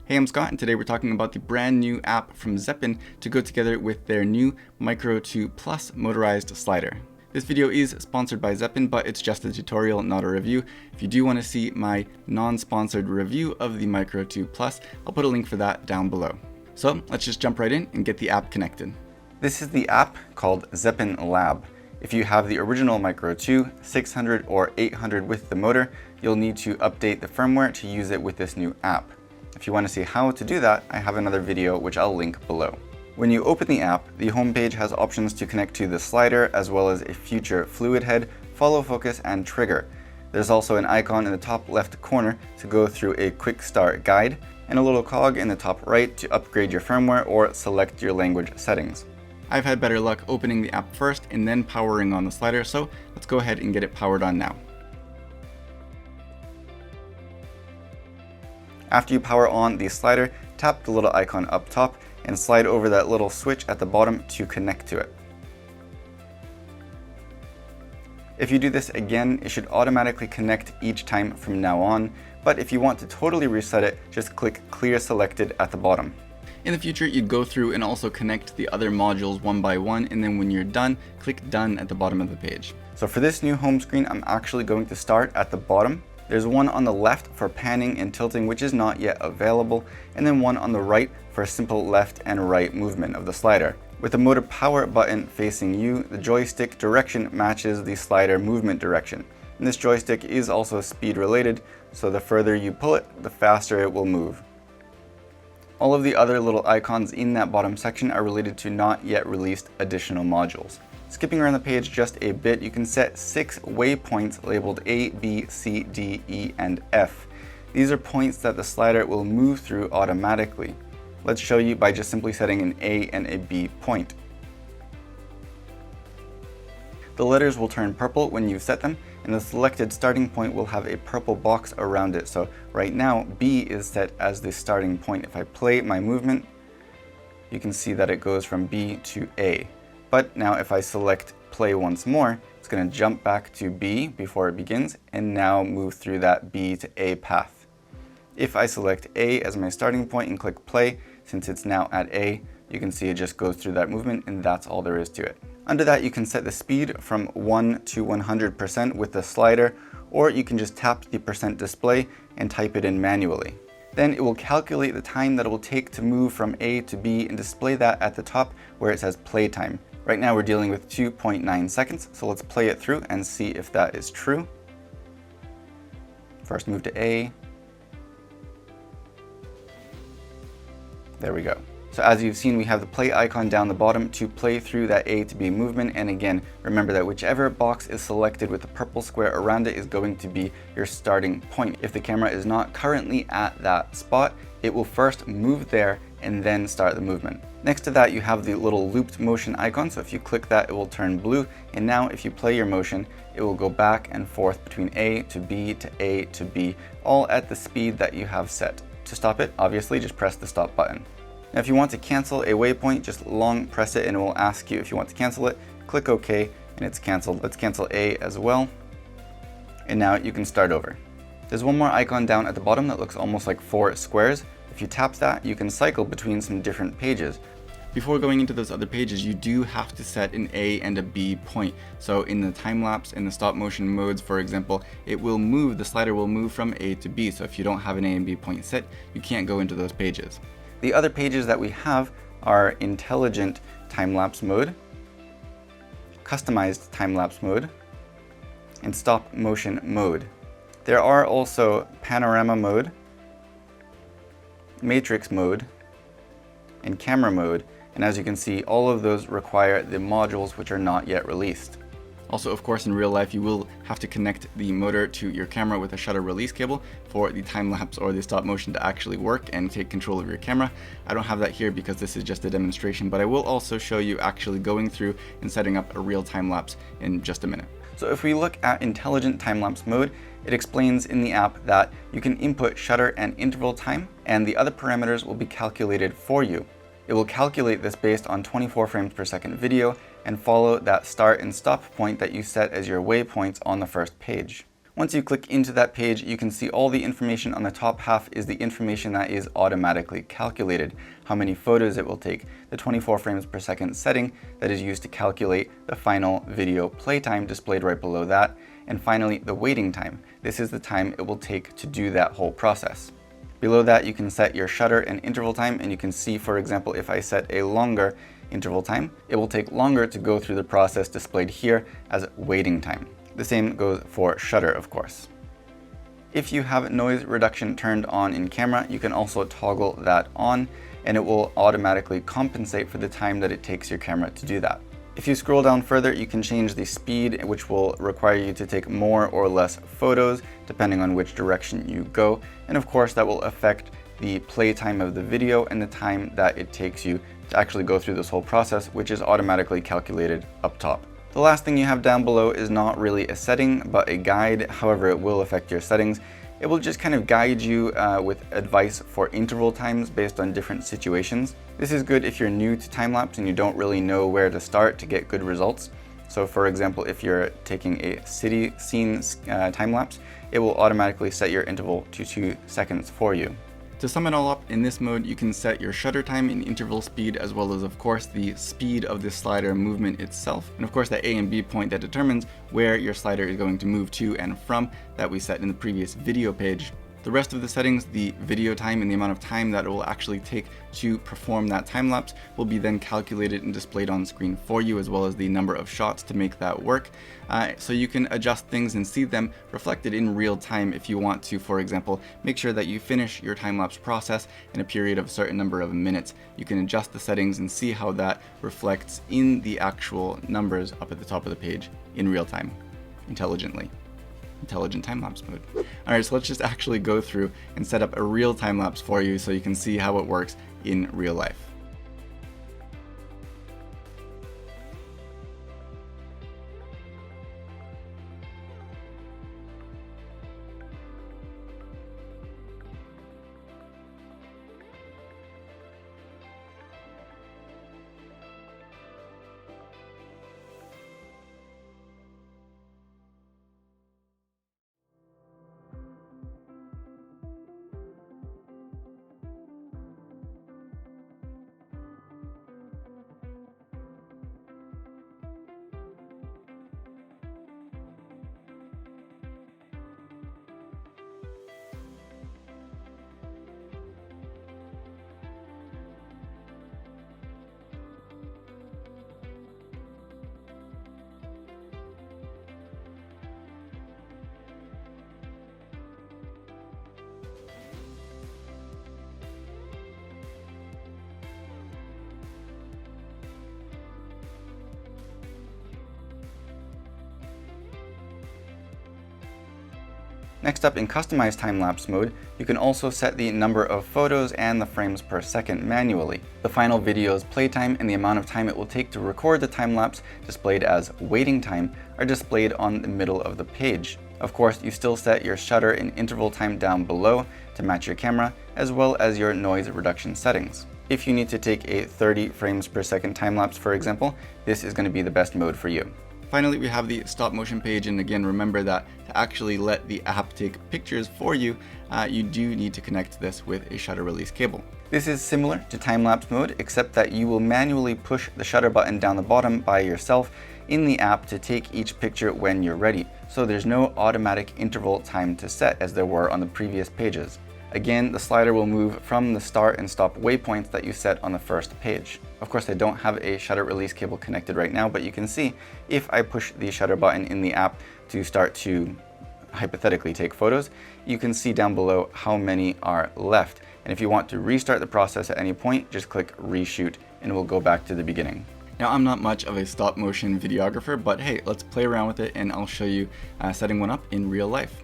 Hey, I'm Scott, and today we're talking about the brand new app from Zeapon to go together with their new Micro 2 Plus motorized slider. This video is sponsored by Zeapon, but it's just a tutorial, not a review. If you do want to see my non-sponsored review of the Micro 2 Plus, I'll put a link for that down below. So let's just jump right in and get the app connected. This is the app called Zeapon Lab. If you have the original Micro 2, 600 or 800 with the motor, you'll need to update the firmware to use it with this new app. If you want to see how to do that, I have another video which I'll link below. When you open the app, the homepage has options to connect to the slider as well as a future fluid head, follow focus, and trigger. There's also an icon in the top left corner to go through a quick start guide, and a little cog in the top right to upgrade your firmware or select your language settings. I've had better luck opening the app first and then powering on the slider, so let's go ahead and get it powered on now. After you power on the slider, tap the little icon up top and slide over that little switch at the bottom to connect to it. If you do this again, it should automatically connect each time from now on, but if you want to totally reset it, just click Clear Selected at the bottom. In the future, you'd go through and also connect the other modules one by one, and then when you're done, click Done at the bottom of the page. So for this new home screen, I'm actually going to start at the bottom. There's one on the left for panning and tilting, which is not yet available, and then one on the right for a simple left and right movement of the slider. With the motor power button facing you, the joystick direction matches the slider movement direction. And this joystick is also speed related, so the further you pull it, the faster it will move. All of the other little icons in that bottom section are related to not yet released additional modules. Skipping around the page just a bit, you can set 6 waypoints labeled A, B, C, D, E, and F. These are points that the slider will move through automatically. Let's show you by just simply setting an A and a B point. The letters will turn purple when you set them, and the selected starting point will have a purple box around it. So right now, B is set as the starting point. If I play my movement, you can see that it goes from B to A. But now if I select play once more, it's going to jump back to B before it begins and now move through that B to A path. If I select A as my starting point and click play, since it's now at A, you can see it just goes through that movement, and that's all there is to it. Under that, you can set the speed from 1 to 100% with the slider, or you can just tap the percent display and type it in manually. Then it will calculate the time that it will take to move from A to B and display that at the top where it says play time. Right now we're dealing with 2.9 seconds, so let's play it through and see if that is true. First move to A. There we go. So as you've seen, we have the play icon down the bottom to play through that A to B movement. And again, remember that whichever box is selected with the purple square around it is going to be your starting point. If the camera is not currently at that spot, it will first move there and then start the movement. Next to that, you have the little looped motion icon. So if you click that, it will turn blue. And now if you play your motion, it will go back and forth between A to B to A to B, all at the speed that you have set. To stop it, obviously, just press the stop button. Now, if you want to cancel a waypoint, just long press it and it will ask you if you want to cancel it. Click OK and it's canceled. Let's cancel A as well. And now you can start over. There's one more icon down at the bottom that looks almost like 4 squares. If you tap that, you can cycle between some different pages. Before going into those other pages, you do have to set an A and a B point. So in the time lapse and the stop motion modes, for example, it will move, the slider will move from A to B. So if you don't have an A and B point set, you can't go into those pages. The other pages that we have are intelligent time-lapse mode, customized time-lapse mode, and stop motion mode. There are also panorama mode, matrix mode, and camera mode. And as you can see, all of those require the modules which are not yet released. Also, of course, in real life, you will have to connect the motor to your camera with a shutter release cable for the time lapse or the stop motion to actually work and take control of your camera. I don't have that here because this is just a demonstration, but I will also show you actually going through and setting up a real time lapse in just a minute. So if we look at intelligent time lapse mode, it explains in the app that you can input shutter and interval time, and the other parameters will be calculated for you. It will calculate this based on 24 frames per second video and follow that start and stop point that you set as your waypoints on the first page. Once you click into that page, you can see all the information on the top half is the information that is automatically calculated. How many photos it will take, the 24 frames per second setting that is used to calculate the final video playtime displayed right below that, and finally the waiting time. This is the time it will take to do that whole process. Below that, you can set your shutter and interval time, and you can see, for example, if I set a longer interval time, it will take longer to go through the process displayed here as waiting time. The same goes for shutter, of course. If you have noise reduction turned on in camera, you can also toggle that on, and it will automatically compensate for the time that it takes your camera to do that. If you scroll down further, you can change the speed, which will require you to take more or less photos, depending on which direction you go. And of course, that will affect the play time of the video and the time that it takes you to actually go through this whole process, which is automatically calculated up top. The last thing you have down below is not really a setting, but a guide. However, it will affect your settings. It will just kind of guide you with advice for interval times based on different situations. This is good if you're new to time-lapse and you don't really know where to start to get good results. So for example, if you're taking a city scene time-lapse, it will automatically set your interval to 2 seconds for you. To sum it all up, in this mode, you can set your shutter time and interval speed, as well as, of course, the speed of the slider movement itself, and of course the A and B point that determines where your slider is going to move to and from that we set in the previous video page. The rest of the settings, the video time and the amount of time that it will actually take to perform that time lapse, will be then calculated and displayed on screen for you, as well as the number of shots to make that work. So you can adjust things and see them reflected in real time if you want to, for example, make sure that you finish your time lapse process in a period of a certain number of minutes. You can adjust the settings and see how that reflects in the actual numbers up at the top of the page in real time, intelligently. Intelligent time-lapse mode. Alright, so let's just actually go through and set up a real time-lapse for you so you can see how it works in real life. Next up, in customized time-lapse mode, you can also set the number of photos and the frames per second manually. The final video's playtime and the amount of time it will take to record the time-lapse, displayed as waiting time, are displayed on the middle of the page. Of course, you still set your shutter and interval time down below to match your camera, as well as your noise reduction settings. If you need to take a 30 frames per second time-lapse, for example, this is going to be the best mode for you. Finally, we have the stop motion page, and again, remember that to actually let the app take pictures for you, you do need to connect this with a shutter release cable. This is similar to time-lapse mode, except that you will manually push the shutter button down the bottom by yourself in the app to take each picture when you're ready. So there's no automatic interval time to set as there were on the previous pages. Again, the slider will move from the start and stop waypoints that you set on the first page. Of course, I don't have a shutter release cable connected right now, but you can see if I push the shutter button in the app to start to hypothetically take photos, you can see down below how many are left. And if you want to restart the process at any point, just click reshoot and it will go back to the beginning. Now, I'm not much of a stop motion videographer, but hey, let's play around with it and I'll show you setting one up in real life.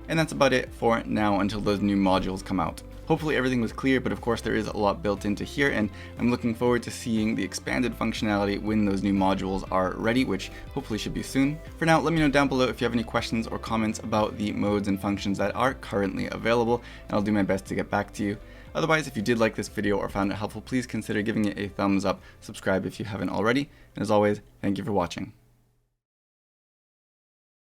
And that's about it for now until those new modules come out. Hopefully everything was clear, but of course there is a lot built into here, and I'm looking forward to seeing the expanded functionality when those new modules are ready, which hopefully should be soon. For now, let me know down below if you have any questions or comments about the modes and functions that are currently available, and I'll do my best to get back to you. Otherwise, if you did like this video or found it helpful, please consider giving it a thumbs up, subscribe if you haven't already, and as always, thank you for watching.